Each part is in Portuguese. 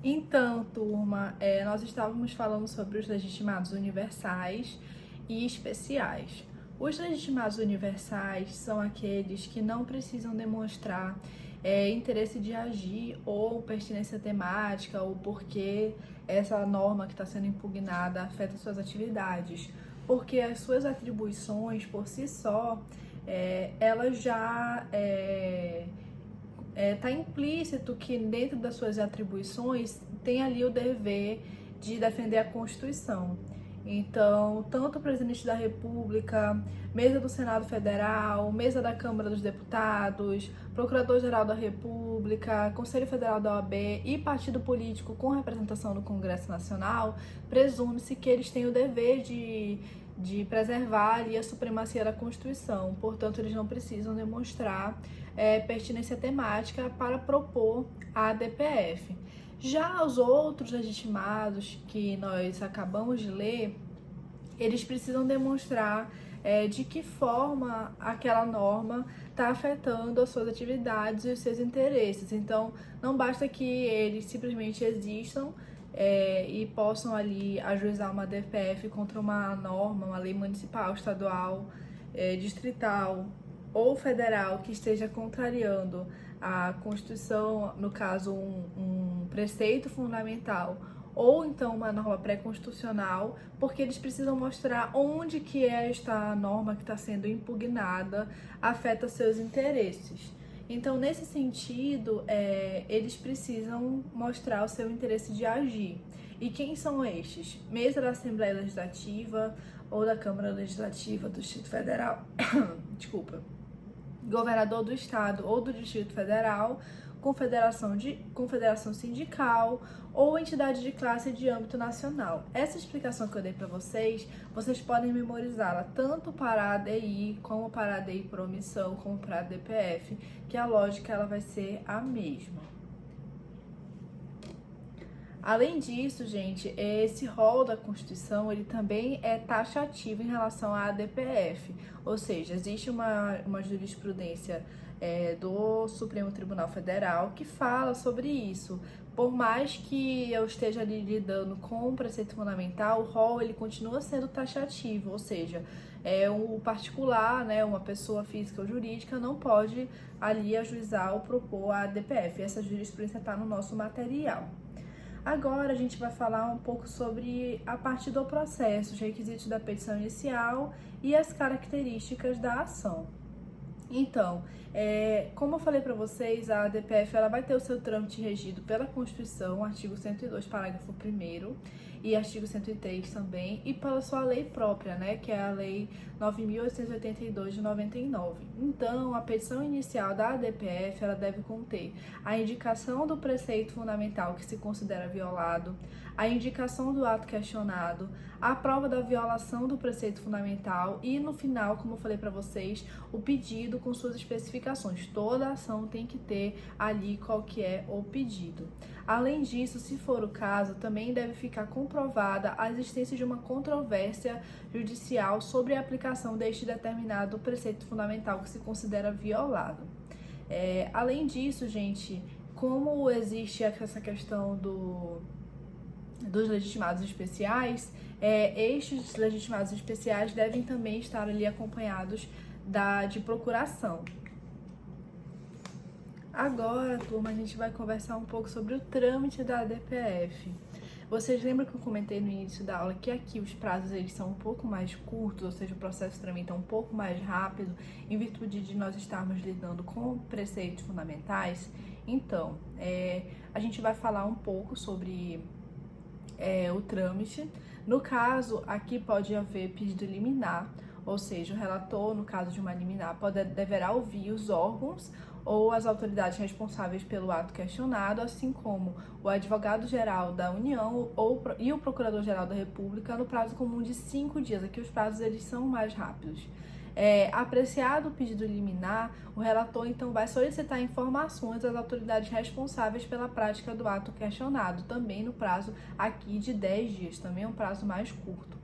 Então, turma, nós estávamos falando sobre os legitimados universais e especiais. Os legitimados universais são aqueles que não precisam demonstrar interesse de agir ou pertinência temática ou porque essa norma que está sendo impugnada afeta suas atividades, porque as suas atribuições por si só, elas já está implícito que dentro das suas atribuições tem ali o dever de defender a Constituição. Então, tanto o presidente da República, mesa do Senado Federal, mesa da Câmara dos Deputados, Procurador-Geral da República, Conselho Federal da OAB e partido político com representação no Congresso Nacional, presume-se que eles têm o dever de preservar ali a supremacia da Constituição. Portanto, eles não precisam demonstrar pertinência temática para propor a DPF. Já os outros legitimados que nós acabamos de ler, eles precisam demonstrar de que forma aquela norma está afetando as suas atividades e os seus interesses. Então, não basta que eles simplesmente existam e possam ali ajuizar uma DPF contra uma norma, uma lei municipal, estadual, distrital ou federal que esteja contrariando a Constituição, no caso um preceito fundamental, ou então uma norma pré-constitucional, porque eles precisam mostrar onde que esta norma que está sendo impugnada afeta seus interesses. Então, nesse sentido, eles precisam mostrar o seu interesse de agir. E quem são estes? Mesa da Assembleia Legislativa ou da Câmara Legislativa do Distrito Federal, desculpa, governador do estado ou do Distrito Federal, confederação sindical ou entidade de classe de âmbito nacional. Essa explicação que eu dei para vocês podem memorizá-la tanto para a ADI, como para a ADI por omissão, como para a DPF, que a lógica ela vai ser a mesma. Além disso, gente, esse rol da Constituição, ele também é taxativo em relação à DPF, ou seja, existe uma jurisprudência do Supremo Tribunal Federal que fala sobre isso. Por mais que eu esteja ali lidando com o preceito fundamental, o rol ele continua sendo taxativo, ou seja, o particular, né, uma pessoa física ou jurídica não pode ali ajuizar ou propor a DPF. Essa jurisprudência está no nosso material. Agora a gente vai falar um pouco sobre a parte do processo, os requisitos da petição inicial e as características da ação. Então, como eu falei para vocês, a DPF ela vai ter o seu trâmite regido pela Constituição, artigo 102, parágrafo 1º, e artigo 103 também, e pela sua lei própria, né, que é a Lei 9.882 de 99. Então, a petição inicial da DPF ela deve conter a indicação do preceito fundamental que se considera violado, a indicação do ato questionado, a prova da violação do preceito fundamental e, no final, como eu falei para vocês, o pedido com suas especificações. Toda ação tem que ter ali qual que é o pedido. Além disso, se for o caso, também deve ficar comprovada a existência de uma controvérsia judicial sobre a aplicação deste determinado preceito fundamental que se considera violado. Além disso, gente, como existe essa questão dos legitimados especiais, estes legitimados especiais devem também estar ali acompanhados de procuração. Agora, turma, a gente vai conversar um pouco sobre o trâmite da DPF. Vocês lembram que eu comentei no início da aula que aqui os prazos eles são um pouco mais curtos, ou seja, o processo tramita um pouco mais rápido, em virtude de nós estarmos lidando com preceitos fundamentais? Então, a gente vai falar um pouco sobre o trâmite. No caso, aqui pode haver pedido liminar, ou seja, o relator, no caso de uma liminar, deverá ouvir os órgãos ou as autoridades responsáveis pelo ato questionado, assim como o advogado-geral da União e o procurador-geral da República, no prazo comum de 5 dias. Aqui os prazos eles são mais rápidos. Apreciado o pedido liminar, o relator então vai solicitar informações às autoridades responsáveis pela prática do ato questionado, também no prazo aqui de 10 dias, também é um prazo mais curto.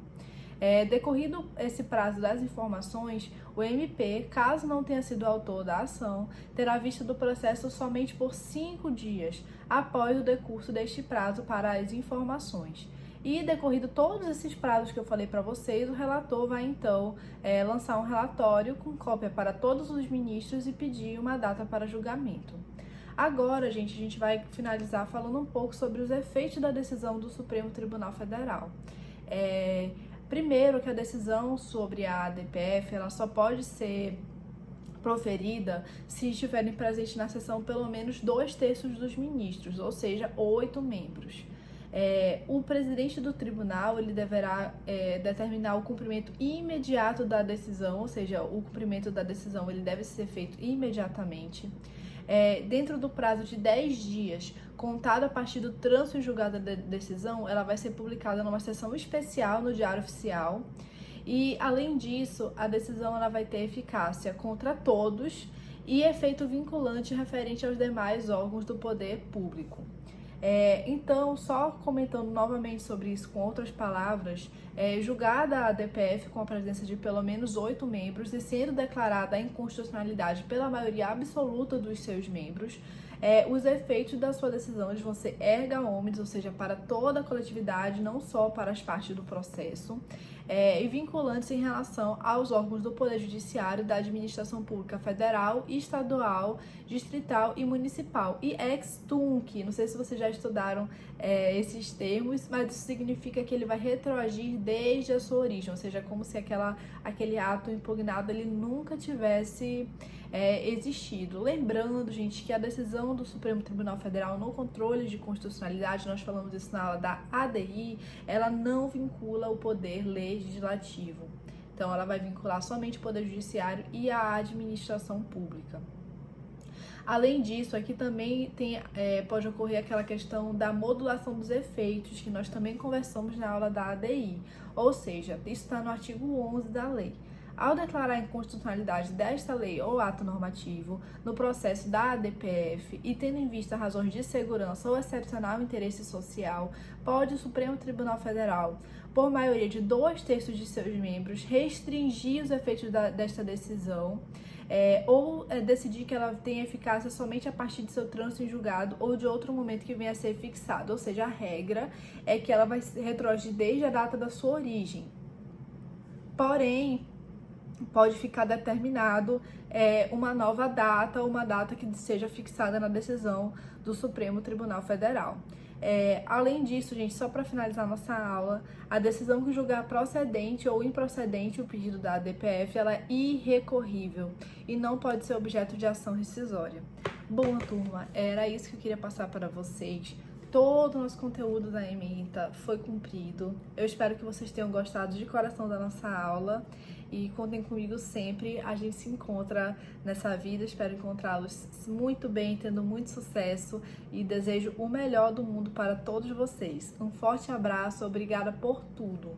Decorrido esse prazo das informações, o MP, caso não tenha sido autor da ação, terá vista do processo somente por 5 dias após o decurso deste prazo para as informações. E decorrido todos esses prazos que eu falei para vocês, o relator vai então lançar um relatório com cópia para todos os ministros e pedir uma data para julgamento. Agora, gente, a gente vai finalizar falando um pouco sobre os efeitos da decisão do Supremo Tribunal Federal. Primeiro, que a decisão sobre a ADPF ela só pode ser proferida se estiverem presentes na sessão pelo menos 2/3 dos ministros, ou seja, 8 membros. O presidente do tribunal ele deverá determinar o cumprimento imediato da decisão, ou seja, o cumprimento da decisão ele deve ser feito imediatamente. Dentro do prazo de 10 dias, contado a partir do trânsito em julgado da decisão, ela vai ser publicada numa sessão especial no Diário Oficial. E, além disso, a decisão ela vai ter eficácia contra todos e efeito vinculante referente aos demais órgãos do poder público. Então, só comentando novamente sobre isso com outras palavras, julgada a ADPF com a presença de pelo menos 8 membros e sendo declarada a inconstitucionalidade pela maioria absoluta dos seus membros, os efeitos da sua decisão eles vão ser erga omnes, ou seja, para toda a coletividade, não só para as partes do processo, e vinculantes em relação aos órgãos do Poder Judiciário, da Administração Pública Federal, Estadual, Distrital e Municipal. E ex tunc, não sei se vocês já estudaram esses termos, mas isso significa que ele vai retroagir desde a sua origem, ou seja, como se aquele ato impugnado ele nunca tivesse existido. Lembrando, gente, que a decisão do Supremo Tribunal Federal no controle de constitucionalidade, nós falamos isso na aula da ADI, ela não vincula o poder legislativo. Então, ela vai vincular somente o poder judiciário e a administração pública. Além disso, aqui também pode ocorrer aquela questão da modulação dos efeitos, que nós também conversamos na aula da ADI. Ou seja, isso está no artigo 11 da lei. Ao declarar a inconstitucionalidade desta lei ou ato normativo no processo da ADPF e tendo em vista razões de segurança ou excepcional interesse social, pode o Supremo Tribunal Federal, por maioria de 2/3 de seus membros, restringir os efeitos desta decisão ou decidir que ela tenha eficácia somente a partir de seu trânsito em julgado ou de outro momento que venha a ser fixado. Ou seja, a regra é que ela vai retroagir desde a data da sua origem. Porém, pode ficar determinado uma nova data, uma data que seja fixada na decisão do Supremo Tribunal Federal. Além disso, gente, só para finalizar nossa aula, a decisão que julgar procedente ou improcedente o pedido da ADPF, ela é irrecorrível e não pode ser objeto de ação rescisória. Bom, turma, era isso que eu queria passar para vocês. Todo o nosso conteúdo da ementa foi cumprido. Eu espero que vocês tenham gostado de coração da nossa aula e contem comigo sempre. A gente se encontra nessa vida. Espero encontrá-los muito bem, tendo muito sucesso e desejo o melhor do mundo para todos vocês. Um forte abraço, obrigada por tudo.